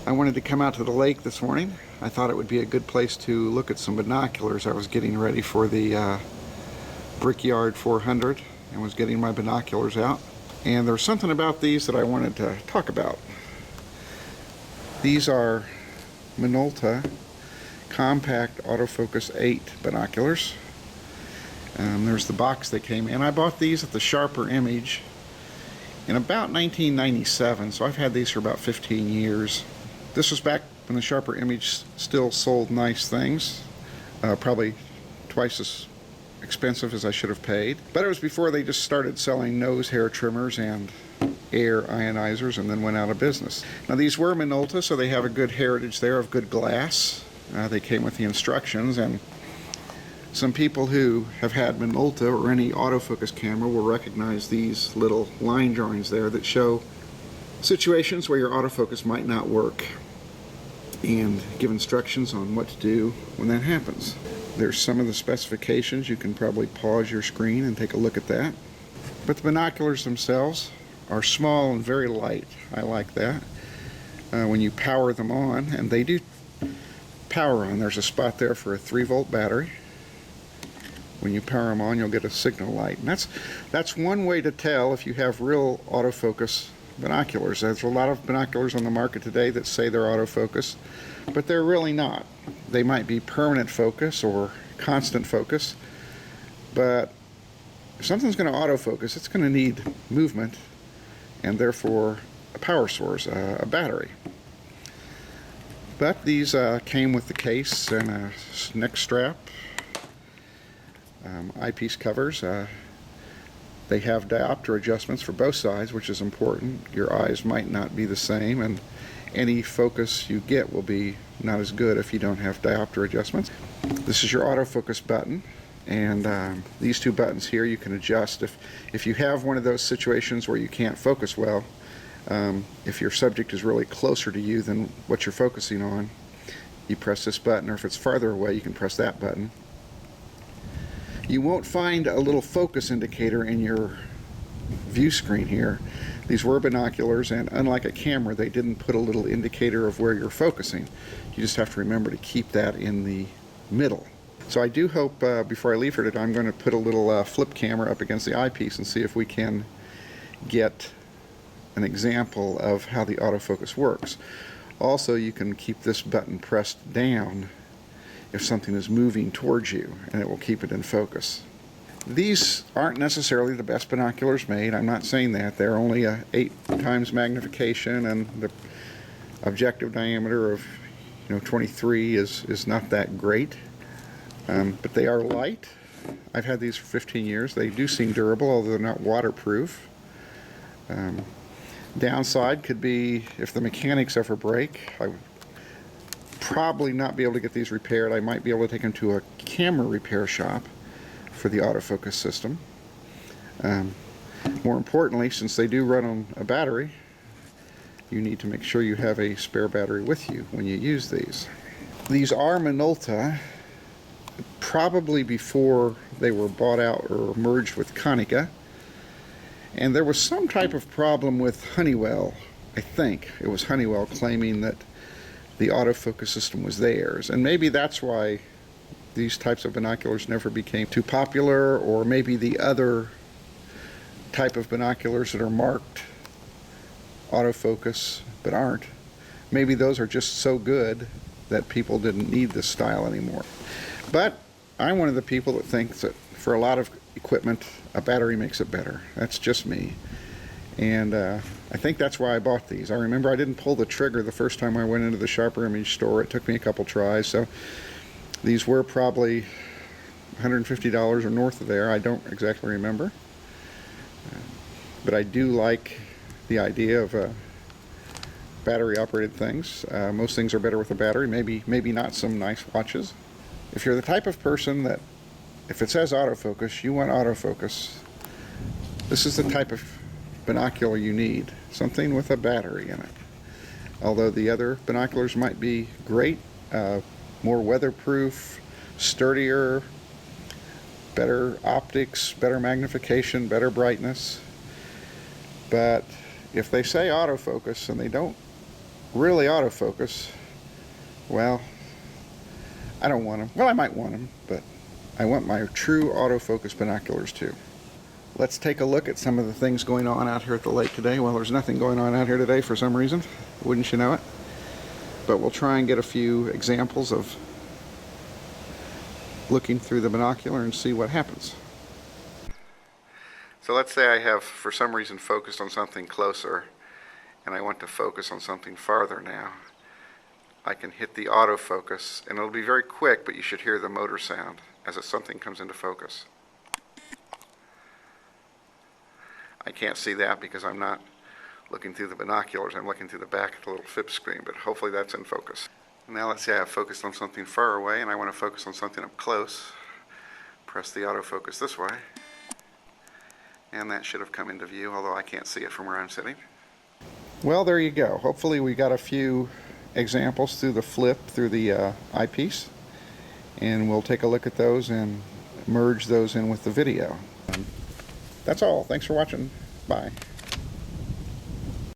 I wanted to come out to the lake this morning. I thought it would be a good place to look at some binoculars. I was getting ready for the Brickyard 400 and was getting my binoculars out. And there's something about these that I wanted to talk about. These are Minolta Compact Autofocus 8 binoculars. There's the box they came in. I bought these at the Sharper Image in about 1997, so I've had these for about 15 years. This was back when the Sharper Image still sold nice things, probably twice as expensive as I should have paid. But it was before they just started selling nose hair trimmers and air ionizers and then went out of business. Now these were Minolta, so they have a good heritage there of good glass. They came with the instructions, and some people who have had Minolta or any autofocus camera will recognize these little line drawings there that show situations where your autofocus might not work and give instructions on what to do when that happens. There's some of the specifications. You can probably pause your screen and take a look at that. But the binoculars themselves are small and very light. I like that. When you power them on, and they do power on, there's a spot there for a 3-volt battery. When you power them on, you'll get a signal light. And that's one way to tell if you have real autofocus binoculars. There's a lot of binoculars on the market today that say they're autofocus, but they're really not. They might be permanent focus or constant focus, but if something's going to autofocus, it's going to need movement and therefore a power source, a battery. But these came with the case and a neck strap, eyepiece covers. They have diopter adjustments for both sides, which is important. Your eyes might not be the same, and any focus you get will be not as good if you don't have diopter adjustments. This is your autofocus button, and these two buttons here you can adjust. If you have one of those situations where you can't focus well, if your subject is really closer to you than what you're focusing on, you press this button, or if it's farther away, you can press that button. You won't find a little focus indicator in your view screen here. These were binoculars, and unlike a camera, they didn't put a little indicator of where you're focusing. You just have to remember to keep that in the middle. So I do hope before I leave here today, I'm going to put a little flip camera up against the eyepiece and see if we can get an example of how the autofocus works. Also, you can keep this button pressed down if something is moving towards you, and it will keep it in focus. These aren't necessarily the best binoculars made. I'm not saying that. They're only a 8 times magnification, and the objective diameter of 23 is not that great. But they are light. I've had these for 15 years. They do seem durable, although they're not waterproof. Downside could be if the mechanics ever break. I would probably not be able to get these repaired. I might be able to take them to a camera repair shop for the autofocus system. More importantly, since they do run on a battery, you need to make sure you have a spare battery with you when you use these. These are Minolta, probably before they were bought out or merged with Konica, and there was some type of problem with Honeywell. I think it was Honeywell claiming that the autofocus system was theirs, and maybe that's why these types of binoculars never became too popular, or maybe the other type of binoculars that are marked autofocus but aren't, maybe those are just so good that people didn't need this style anymore. But I'm one of the people that thinks that for a lot of equipment, a battery makes it better. That's just me. And I think that's why I bought these. I remember I didn't pull the trigger the first time I went into the Sharper Image store. It took me a couple tries, so these were probably $150 or north of there. I don't exactly remember. But I do like the idea of battery-operated things. Most things are better with a battery, maybe not some nice watches. If you're the type of person that, if it says autofocus, you want autofocus, this is the type of binocular you need, something with a battery in it. Although the other binoculars might be great, more weatherproof, sturdier, better optics, better magnification, better brightness. But if they say autofocus and they don't really autofocus, well, I don't want them. Well, I might want them, but I want my true autofocus binoculars too. Let's take a look at some of the things going on out here at the lake today. Well, there's nothing going on out here today for some reason, wouldn't you know it? But we'll try and get a few examples of looking through the binocular and see what happens. So let's say I have, for some reason, focused on something closer, and I want to focus on something farther now. I can hit the autofocus, and it'll be very quick, but you should hear the motor sound as something comes into focus. I can't see that because I'm not looking through the binoculars. I'm looking through the back of the little FIP screen, but hopefully that's in focus. Now let's say I have focused on something far away and I want to focus on something up close. Press the autofocus this way, and that should have come into view, although I can't see it from where I'm sitting. Well, there you go. Hopefully we got a few examples through the flip, through the eyepiece, and we'll take a look at those and merge those in with the video. That's all. Thanks for watching. Bye.